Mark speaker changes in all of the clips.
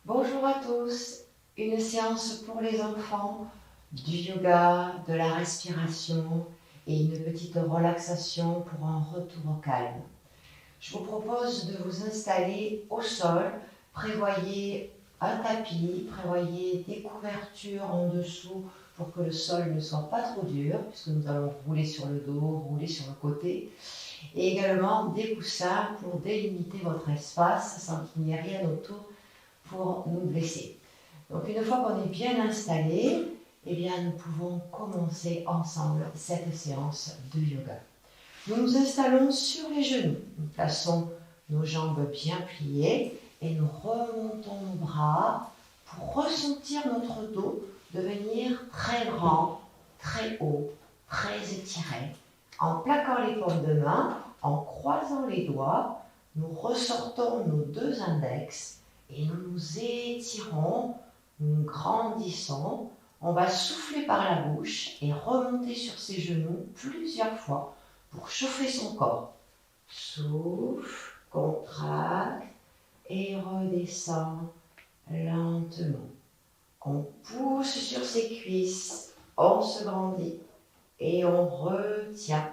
Speaker 1: Bonjour à tous, une séance pour les enfants, du yoga, de la respiration et une petite relaxation pour un retour au calme. Je vous propose de vous installer au sol, prévoyez un tapis, prévoyez des couvertures en dessous pour que le sol ne soit pas trop dur, puisque nous allons rouler sur le dos, rouler sur le côté, et également des coussins pour délimiter votre espace sans qu'il n'y ait rien autour pour nous blesser. Donc une fois qu'on est bien installé, eh bien, nous pouvons commencer ensemble cette séance de yoga. Nous nous installons sur les genoux. Nous plaçons nos jambes bien pliées et nous remontons nos bras pour ressentir notre dos devenir très grand, très haut, très étiré. En plaquant les paumes de main, en croisant les doigts, nous ressortons nos deux index et nous nous étirons, nous grandissons. On va souffler par la bouche et remonter sur ses genoux plusieurs fois pour chauffer son corps. Souffle, contracte et redescend lentement. On pousse sur ses cuisses, on se grandit et on retient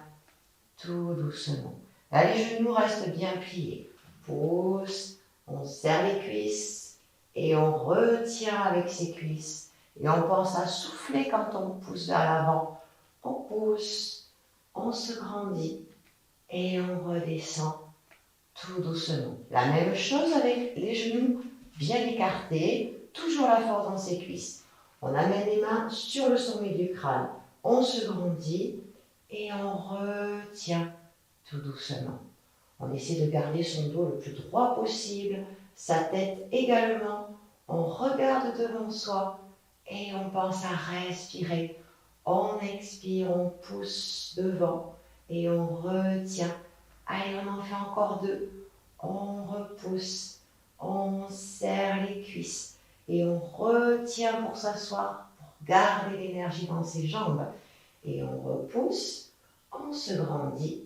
Speaker 1: tout doucement. Là, les genoux restent bien pliés. On pousse, on serre les cuisses et on retient avec ses cuisses. Et on pense à souffler quand on pousse vers l'avant. On pousse, on se grandit et on redescend tout doucement. La même chose avec les genoux bien écartés, toujours la force dans ses cuisses. On amène les mains sur le sommet du crâne, on se grandit et on retient tout doucement. On essaie de garder son dos le plus droit possible, sa tête également. On regarde devant soi et on pense à respirer. On expire, on pousse devant et on retient. Allez, on en fait encore deux. On repousse, on serre les cuisses et on retient pour s'asseoir, pour garder l'énergie dans ses jambes. Et on repousse, on se grandit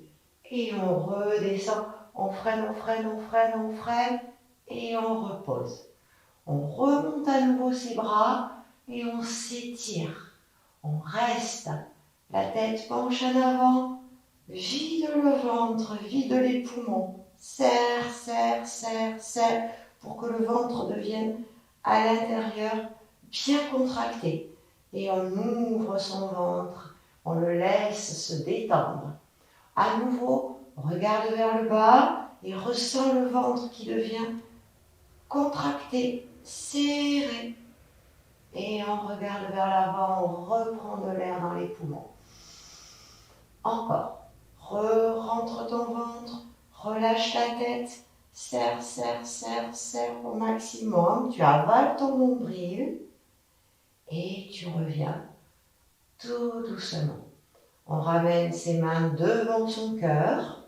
Speaker 1: et on redescend. On freine, on freine, on freine, on freine et on repose. On remonte à nouveau ses bras et on s'étire. On reste, la tête penche en avant, vide le ventre, vide les poumons. Serre, serre, serre, serre, pour que le ventre devienne à l'intérieur bien contracté. Et on ouvre son ventre, on le laisse se détendre. À nouveau, regarde vers le bas et ressens le ventre qui devient contracté, serré. Et on regarde vers l'avant, on reprend de l'air dans les poumons. Encore. Rentre ton ventre, relâche la tête, serre, serre, serre, serre au maximum. Tu avales ton nombril et tu reviens tout doucement. On ramène ses mains devant son cœur.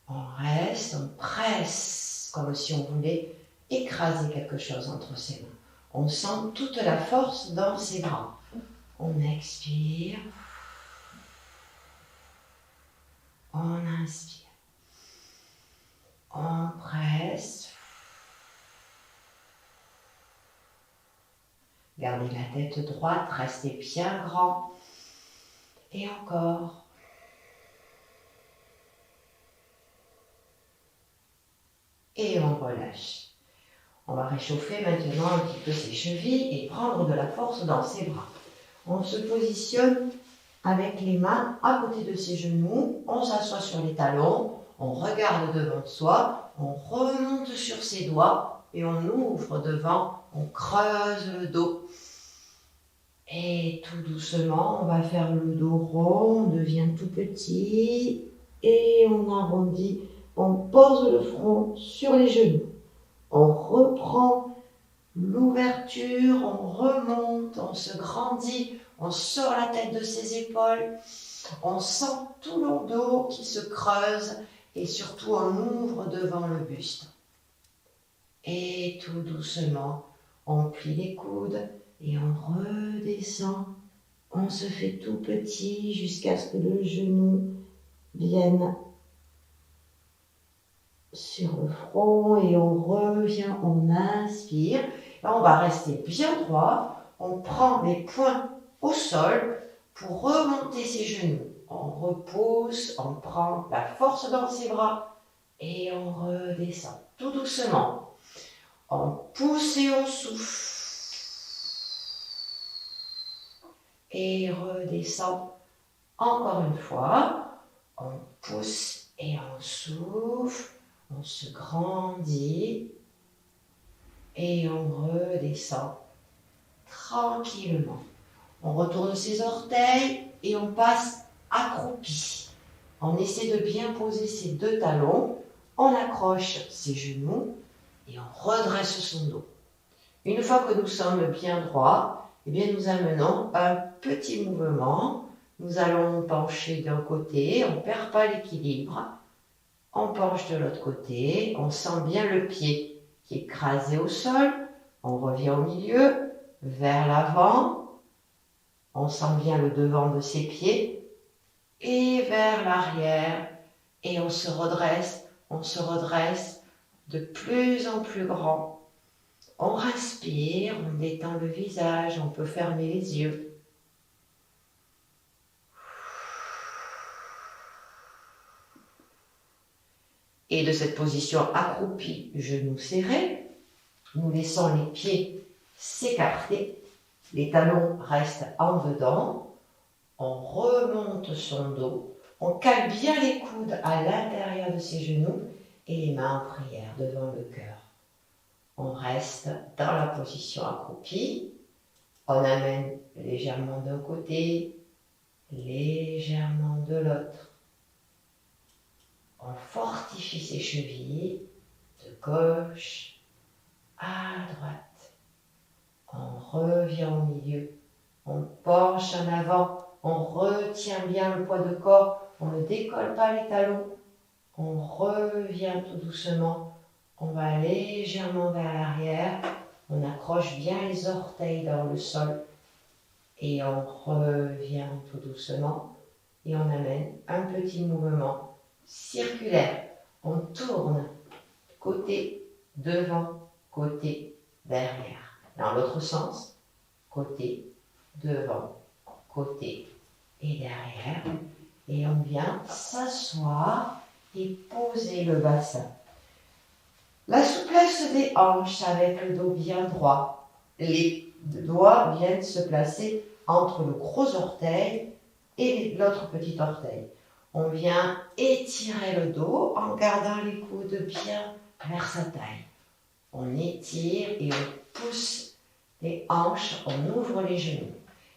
Speaker 1: On reste, on presse comme si on voulait écraser quelque chose entre ses mains. On sent toute la force dans ses bras. On expire. On inspire. On presse. Gardez la tête droite, restez bien grand. Et encore. Et on relâche. On va réchauffer maintenant un petit peu ses chevilles et prendre de la force dans ses bras. On se positionne avec les mains à côté de ses genoux. On s'assoit sur les talons. On regarde devant soi. On remonte sur ses doigts et on ouvre devant. On creuse le dos. Et tout doucement, on va faire le dos rond. On devient tout petit et on arrondit. On pose le front sur les genoux. On reprend l'ouverture, on remonte, on se grandit, on sort la tête de ses épaules, on sent tout le dos qui se creuse et surtout on ouvre devant le buste. Et tout doucement, on plie les coudes et on redescend. On se fait tout petit jusqu'à ce que le genou vienne sur le front et on revient, on inspire. Là, on va rester bien droit. On prend les poings au sol pour remonter ses genoux. On repousse, on prend la force dans ses bras et on redescend tout doucement. On pousse et on souffle. Et redescend encore une fois. On pousse et on souffle. On se grandit et on redescend tranquillement. On retourne ses orteils et on passe accroupi. On essaie de bien poser ses deux talons, on accroche ses genoux et on redresse son dos. Une fois que nous sommes bien droits, eh bien nous amenons un petit mouvement. Nous allons nous pencher d'un côté, on ne perd pas l'équilibre. On penche de l'autre côté, on sent bien le pied qui est écrasé au sol. On revient au milieu, vers l'avant. On sent bien le devant de ses pieds et vers l'arrière. Et on se redresse de plus en plus grand. On respire, on détend le visage, on peut fermer les yeux. Et de cette position accroupie, genoux serrés, nous laissons les pieds s'écarter, les talons restent en dedans, on remonte son dos, on cale bien les coudes à l'intérieur de ses genoux et les mains en prière devant le cœur. On reste dans la position accroupie, on amène légèrement d'un côté, légèrement de l'autre. On fortifie ses chevilles de gauche à droite. On revient au milieu. On penche en avant. On retient bien le poids de corps. On ne décolle pas les talons. On revient tout doucement. On va légèrement vers l'arrière. On accroche bien les orteils dans le sol. Et on revient tout doucement. Et on amène un petit mouvement circulaire. On tourne côté, devant, côté, derrière. Dans l'autre sens, côté, devant, côté et derrière. Et on vient s'asseoir et poser le bassin. La souplesse des hanches avec le dos bien droit. Les doigts viennent se placer entre le gros orteil et l'autre petit orteil. On vient étirer le dos en gardant les coudes bien vers sa taille. On étire et on pousse les hanches, on ouvre les genoux.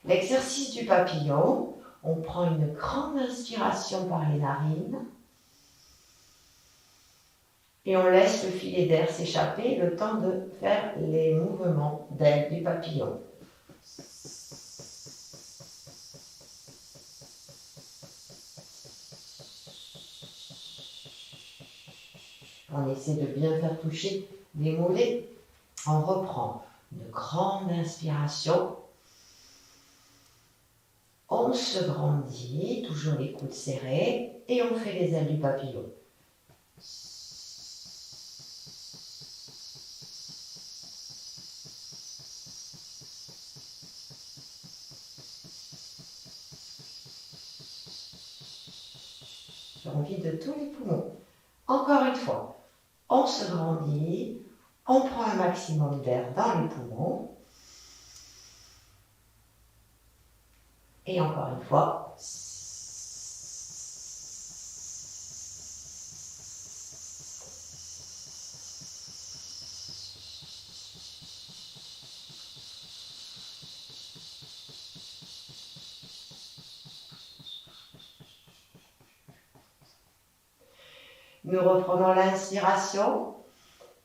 Speaker 1: L'exercice du papillon, on prend une grande inspiration par les narines et on laisse le filet d'air s'échapper le temps de faire les mouvements d'aile du papillon. On essaie de bien faire toucher les mollets. On reprend une grande inspiration. On se grandit, toujours les coudes serrés, et on fait les ailes du papillon. J'ai envie de tous les poumons. Encore une fois. On se grandit, on prend un maximum d'air dans les poumons. Et encore une fois. Nous reprenons l'inspiration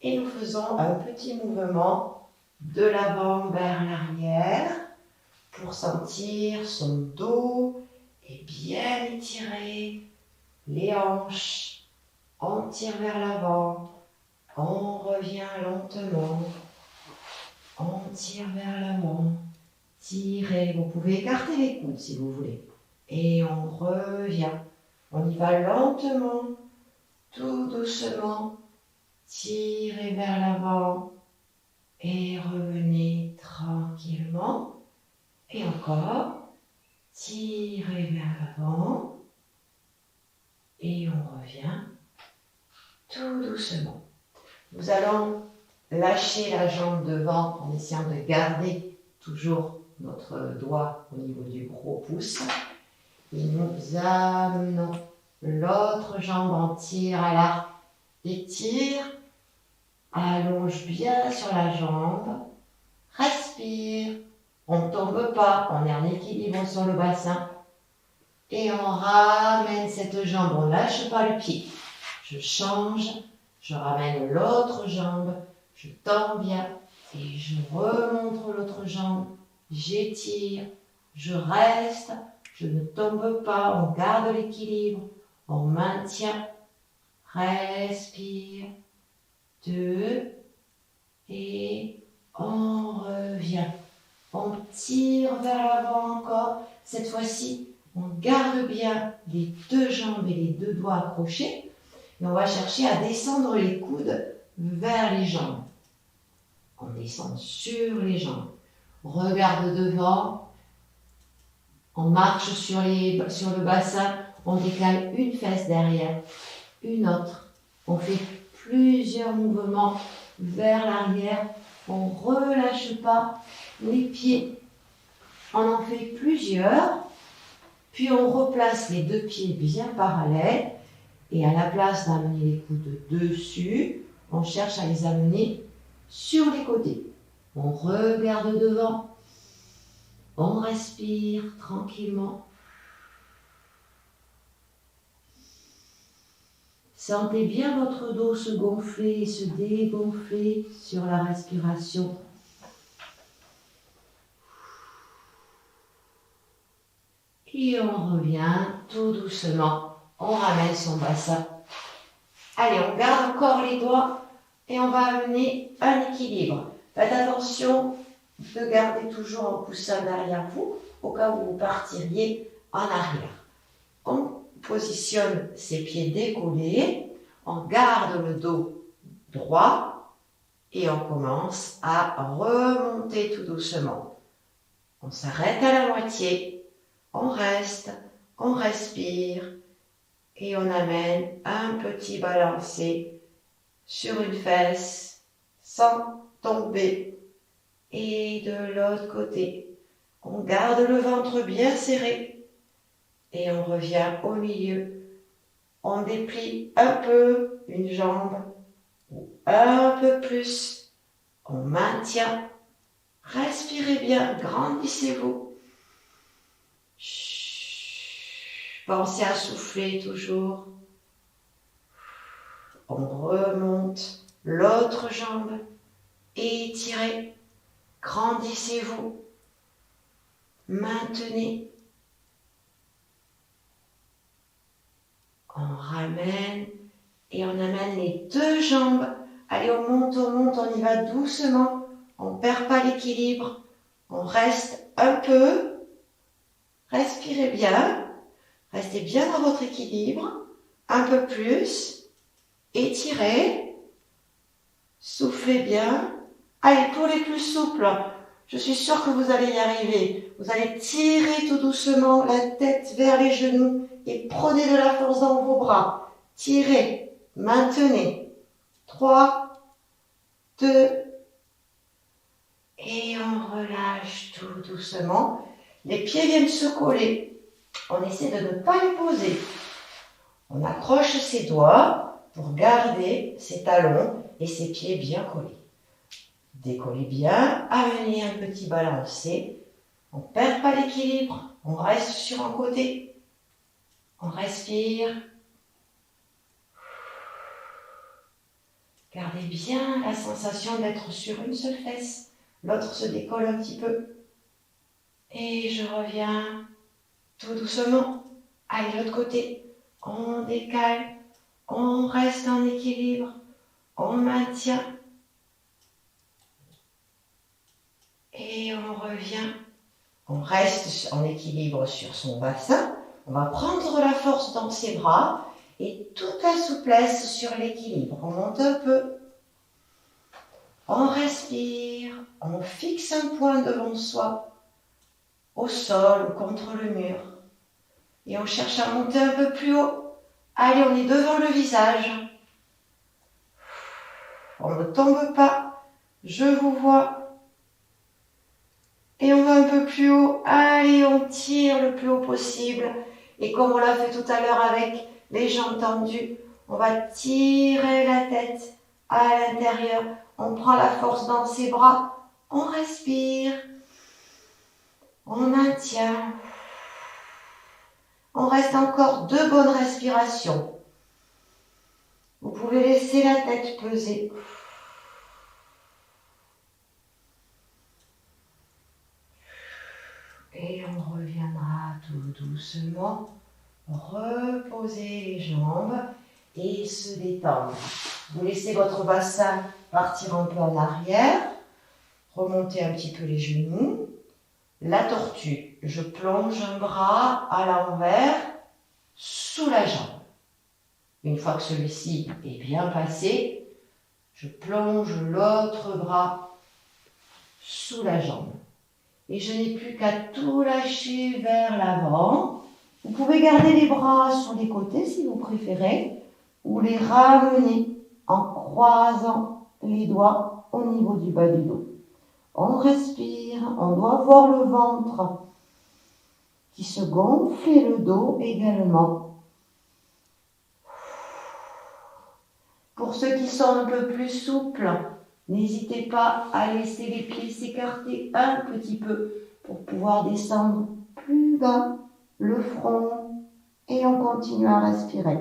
Speaker 1: et nous faisons un petit mouvement de l'avant vers l'arrière pour sentir son dos est bien étiré, les hanches, on tire vers l'avant, on revient lentement, on tire vers l'avant, tirez, vous pouvez écarter les coudes si vous voulez, et on revient, on y va lentement, tout doucement, tirez vers l'avant et revenez tranquillement. Et encore, tirez vers l'avant et on revient tout doucement. Nous allons lâcher la jambe devant en essayant de garder toujours notre doigt au niveau du gros pouce. Et nous amenons l'autre jambe en tire à l'arc. Étire, allonge bien sur la jambe, respire. On ne tombe pas, on est en équilibre sur le bassin. Et on ramène cette jambe, on ne lâche pas le pied. Je change, je ramène l'autre jambe, je tends bien et je remonte l'autre jambe. J'étire, je reste, je ne tombe pas, on garde l'équilibre, on maintient. Respire, 2 et on revient. On tire vers l'avant encore. Cette fois-ci, on garde bien les deux jambes et les deux doigts accrochés. Et on va chercher à descendre les coudes vers les jambes. On descend sur les jambes. On regarde devant. On marche sur le bassin. On décale une fesse derrière, une autre. On fait plusieurs mouvements vers l'arrière. On ne relâche pas les pieds. On en fait plusieurs. Puis on replace les deux pieds bien parallèles. Et à la place d'amener les coudes dessus, on cherche à les amener sur les côtés. On regarde devant. On respire tranquillement. Sentez bien votre dos se gonfler et se dégonfler sur la respiration. Et on revient tout doucement. On ramène son bassin. Allez, on garde encore les doigts et on va amener un équilibre. Faites attention de garder toujours un coussin derrière vous au cas où vous partiriez en arrière. On positionne ses pieds décollés, on garde le dos droit et on commence à remonter tout doucement. On s'arrête à la moitié, on reste, on respire et on amène un petit balancé sur une fesse sans tomber. Et de l'autre côté, on garde le ventre bien serré et on revient au milieu. On déplie un peu une jambe ou un peu plus. On maintient. Respirez bien, grandissez-vous. Pensez à souffler toujours. On remonte l'autre jambe. Étirez. Grandissez-vous. Maintenez. On ramène et on amène les deux jambes. Allez, on monte, on y va doucement. On ne perd pas l'équilibre. On reste un peu. Respirez bien. Restez bien dans votre équilibre. Un peu plus. Étirez. Soufflez bien. Allez, pour les plus souples, je suis sûre que vous allez y arriver. Vous allez tirer tout doucement la tête vers les genoux et prenez de la force dans vos bras. Tirez, maintenez. 3, 2, et on relâche tout doucement. Les pieds viennent se coller. On essaie de ne pas les poser. On accroche ses doigts pour garder ses talons et ses pieds bien collés. Décollez bien, amenez un petit balancé. On ne perd pas l'équilibre, on reste sur un côté. On respire. Gardez bien la sensation d'être sur une seule fesse. L'autre se décolle un petit peu. Et je reviens tout doucement. Allez, l'autre côté. On décale. On reste en équilibre. On maintient. Et on revient. On reste en équilibre sur son bassin. On va prendre la force dans ses bras et toute la souplesse sur l'équilibre. On monte un peu. On respire, on fixe un point devant soi, au sol ou contre le mur. Et on cherche à monter un peu plus haut. Allez, on est devant le visage. On ne tombe pas. Je vous vois. Et on va un peu plus haut. Allez, on tire le plus haut possible. Et comme on l'a fait tout à l'heure avec les jambes tendues, on va tirer la tête à l'intérieur. On prend la force dans ses bras. On respire. On maintient. On reste encore 2 bonnes respirations. Vous pouvez laisser la tête peser. Et on reviendra tout doucement reposer les jambes et se détendre. Vous laissez votre bassin partir un peu en arrière, remontez un petit peu les genoux. La tortue, je plonge un bras à l'envers sous la jambe. Une fois que celui-ci est bien passé, je plonge l'autre bras sous la jambe. Et je n'ai plus qu'à tout lâcher vers l'avant. Vous pouvez garder les bras sur les côtés si vous préférez, ou les ramener en croisant les doigts au niveau du bas du dos. On respire, on doit voir le ventre qui se gonfle et le dos également. Pour ceux qui sont un peu plus souples, n'hésitez pas à laisser les pieds s'écarter un petit peu pour pouvoir descendre plus bas le front et on continue à respirer.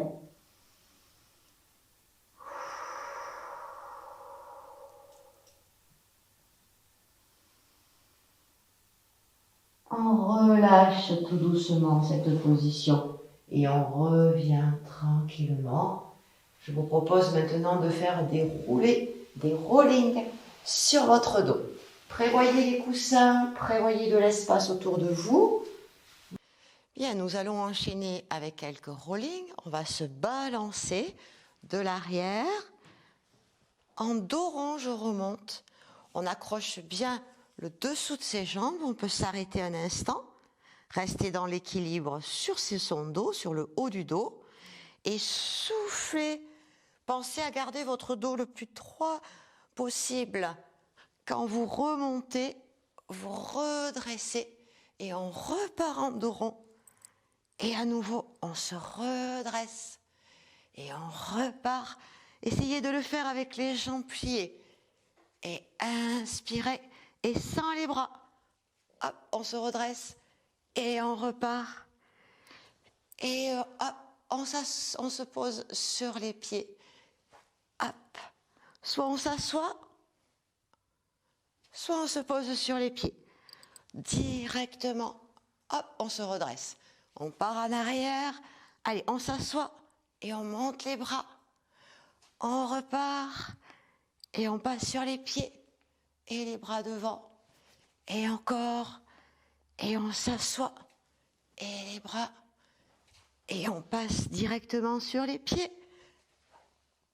Speaker 1: On relâche tout doucement cette position et on revient tranquillement. Je vous propose maintenant de faire des rollings sur votre dos. Prévoyez les coussins, prévoyez de l'espace autour de vous. Bien, nous allons enchaîner avec quelques rollings. On va se balancer de l'arrière. En dos rond, je remonte. On accroche bien le dessous de ses jambes. On peut s'arrêter un instant. Rester dans l'équilibre sur son dos, sur le haut du dos. Et souffler. Pensez à garder votre dos le plus droit possible. Quand vous remontez, vous redressez et on repart en dos rond. Et à nouveau, on se redresse et on repart. Essayez de le faire avec les jambes pliées. Et inspirez et sans les bras. Hop, on se redresse et on repart. Et hop, on se pose sur les pieds. Hop, soit on s'assoit, soit on se pose sur les pieds. Directement, hop, on se redresse. On part en arrière. Allez, on s'assoit et on monte les bras. On repart et on passe sur les pieds et les bras devant. Et encore. Et on s'assoit et les bras. Et on passe directement sur les pieds.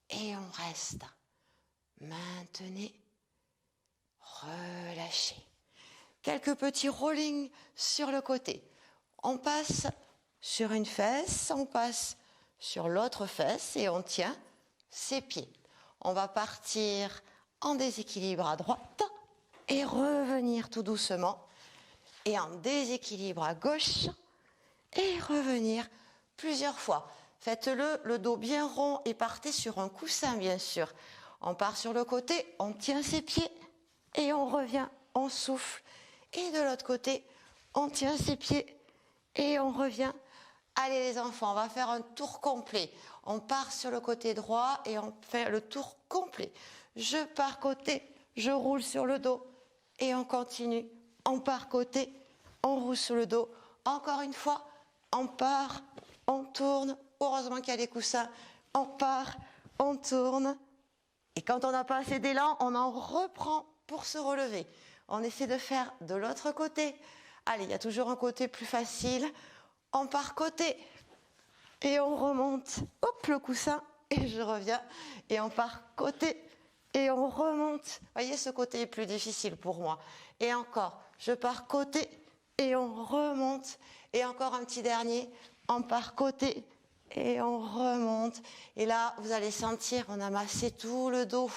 Speaker 1: Et on reste. Maintenez. Relâchez. Quelques petits rollings sur le côté. On passe sur une fesse, on passe sur l'autre fesse et on tient ses pieds. On va partir en déséquilibre à droite et revenir tout doucement. Et en déséquilibre à gauche et revenir plusieurs fois. Faites-le, le dos bien rond et partez sur un coussin bien sûr. On part sur le côté, on tient ses pieds et on revient, on souffle. Et de l'autre côté, on tient ses pieds et on revient. Allez les enfants, on va faire un tour complet. On part sur le côté droit et on fait le tour complet. Je pars côté, je roule sur le dos et on continue. On part côté, on roule sur le dos. Encore une fois, on part, on tourne. Heureusement qu'il y a des coussins. On part, on tourne. Et quand on n'a pas assez d'élan, on en reprend pour se relever. On essaie de faire de l'autre côté. Allez, il y a toujours un côté plus facile. On part côté
Speaker 2: et on remonte. Hop, le coussin, et je reviens. Et on part côté, et on remonte. Vous voyez, ce côté est plus difficile pour moi. Et encore, je pars côté, et on remonte. Et encore un petit dernier, on part côté, et on remonte. Et là, vous allez sentir, on a massé tout le dos.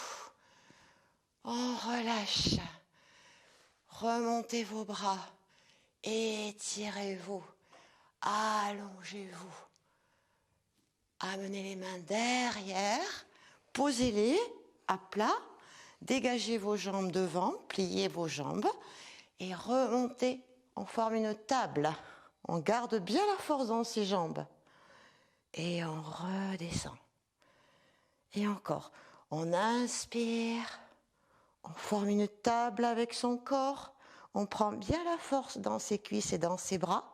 Speaker 2: On relâche. Remontez vos bras. Étirez-vous. Allongez-vous. Amenez les mains derrière. Posez-les à plat. Dégagez vos jambes devant. Pliez vos jambes. Et remontez. On forme une table. On garde bien la force dans ses jambes. Et on redescend. Et encore. On inspire. On forme une table avec son corps. On prend bien la force dans ses cuisses et dans ses bras.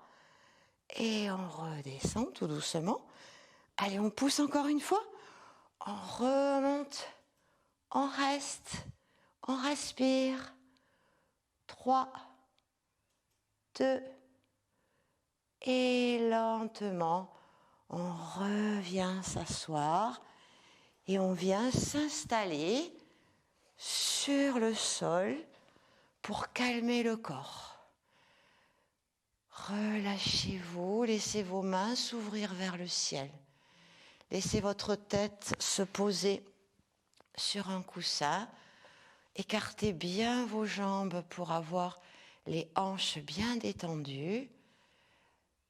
Speaker 2: Et on redescend tout doucement. Allez, on pousse encore une fois. On remonte. On reste. On respire. 3, 2. Et lentement, on revient s'asseoir. Et on vient s'installer sur le sol pour calmer le corps. Relâchez-vous, laissez vos mains s'ouvrir vers le ciel. Laissez votre tête se poser sur un coussin. Écartez bien vos jambes pour avoir les hanches bien détendues.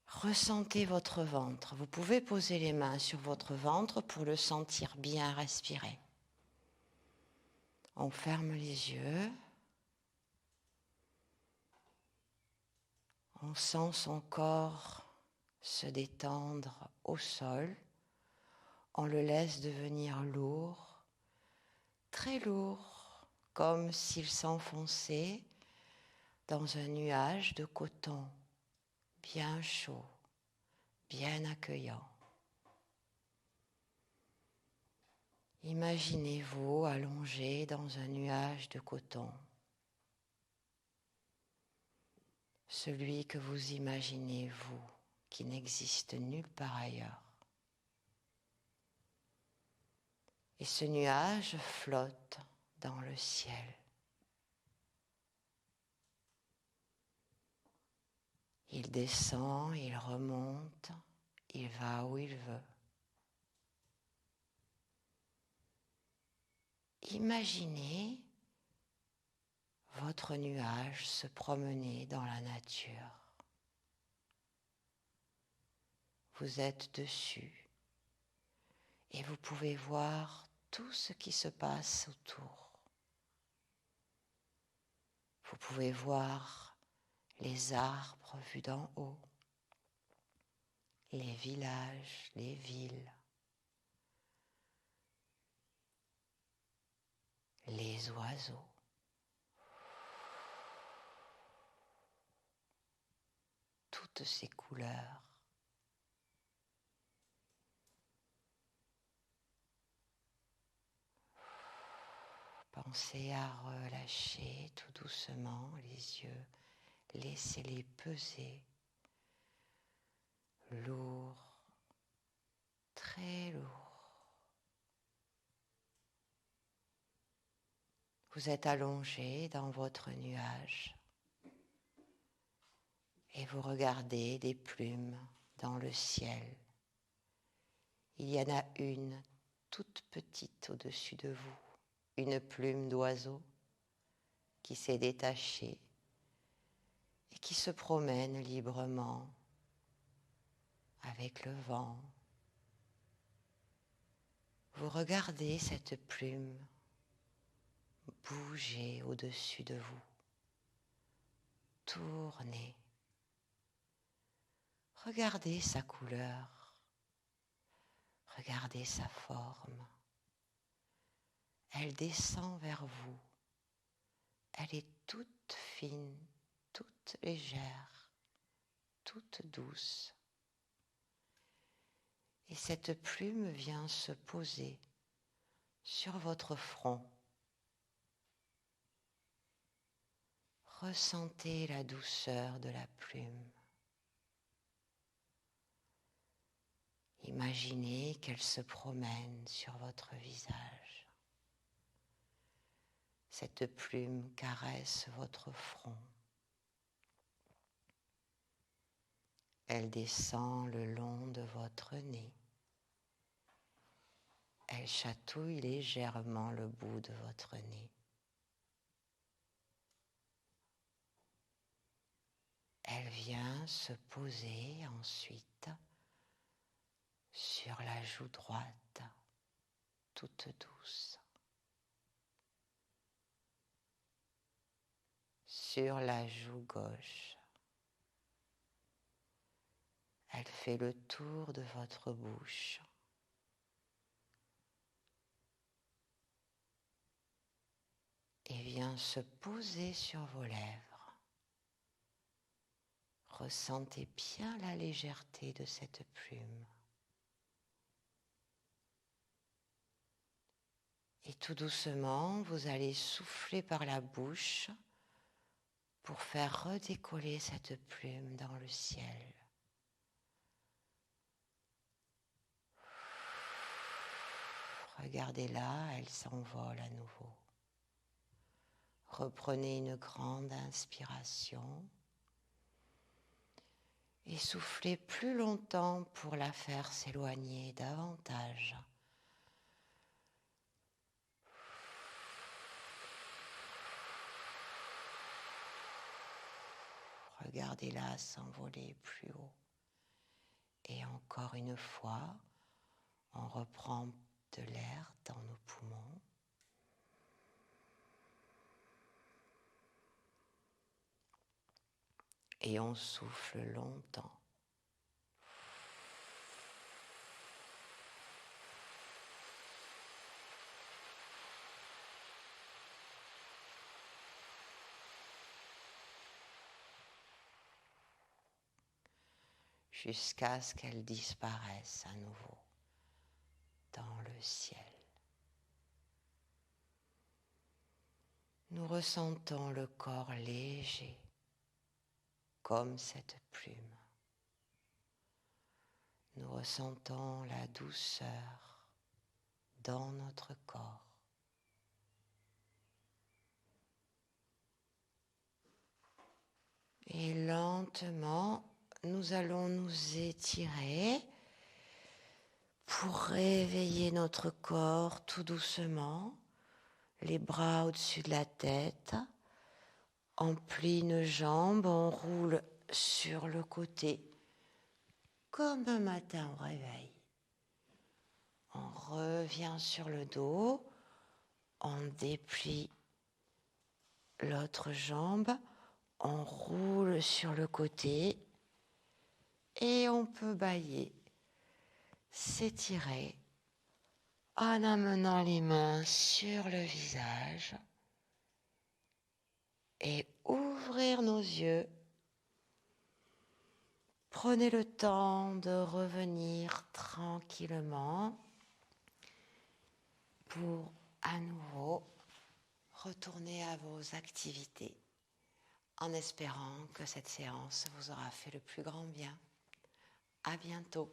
Speaker 2: Ressentez votre ventre. Vous pouvez poser les mains sur votre ventre pour le sentir bien respirer. On ferme les yeux. On sent son corps se détendre au sol. On le laisse devenir lourd, très lourd, comme s'il s'enfonçait dans un nuage de coton, bien chaud, bien accueillant. Imaginez-vous allongé dans un nuage de coton. Celui que vous imaginez, vous, qui n'existe nulle part ailleurs. Et ce nuage flotte dans le ciel. Il descend, il remonte, il va où il veut. Imaginez votre nuage se promener dans la nature. Vous êtes dessus et vous pouvez voir tout ce qui se passe autour. Vous pouvez voir les arbres vus d'en haut, les villages, les villes, les oiseaux. Toutes ces couleurs. Pensez à relâcher tout doucement les yeux. Laissez-les peser. Lourd, très lourd. Vous êtes allongé dans votre nuage et vous regardez des plumes dans le ciel. Il y en a une toute petite au-dessus de vous, une plume d'oiseau qui s'est détachée et qui se promène librement avec le vent. Vous regardez cette plume bouger au-dessus de vous, tourner. Regardez sa couleur, regardez sa forme. Elle descend vers vous. Elle est toute fine, toute légère, toute douce. Et cette plume vient se poser sur votre front. Ressentez la douceur de la plume. Imaginez qu'elle se promène sur votre visage. Cette plume caresse votre front. Elle descend le long de votre nez. Elle chatouille légèrement le bout de votre nez. Elle vient se poser ensuite sur la joue droite, toute douce. Sur la joue gauche. Elle fait le tour de votre bouche. Et vient se poser sur vos lèvres. Ressentez bien la légèreté de cette plume. Et tout doucement, vous allez souffler par la bouche pour faire redécoller cette plume dans le ciel. Regardez-la, elle s'envole à nouveau. Reprenez une grande inspiration et soufflez plus longtemps pour la faire s'éloigner davantage. Regardez-la s'envoler plus haut. Et encore une fois, on reprend de l'air dans nos poumons. Et on souffle longtemps. Jusqu'à ce qu'elle disparaisse à nouveau dans le ciel. Nous ressentons le corps léger, comme cette plume. Nous ressentons la douceur dans notre corps. Et lentement, nous allons nous étirer pour réveiller notre corps tout doucement, les bras au-dessus de la tête. On plie une jambe, on roule sur le côté, comme un matin au réveil. On revient sur le dos, on déplie l'autre jambe, on roule sur le côté et on peut bâiller, s'étirer en amenant les mains sur le visage et ouvrir nos yeux. Prenez le temps de revenir tranquillement pour à nouveau retourner à vos activités en espérant que cette séance vous aura fait le plus grand bien. À bientôt.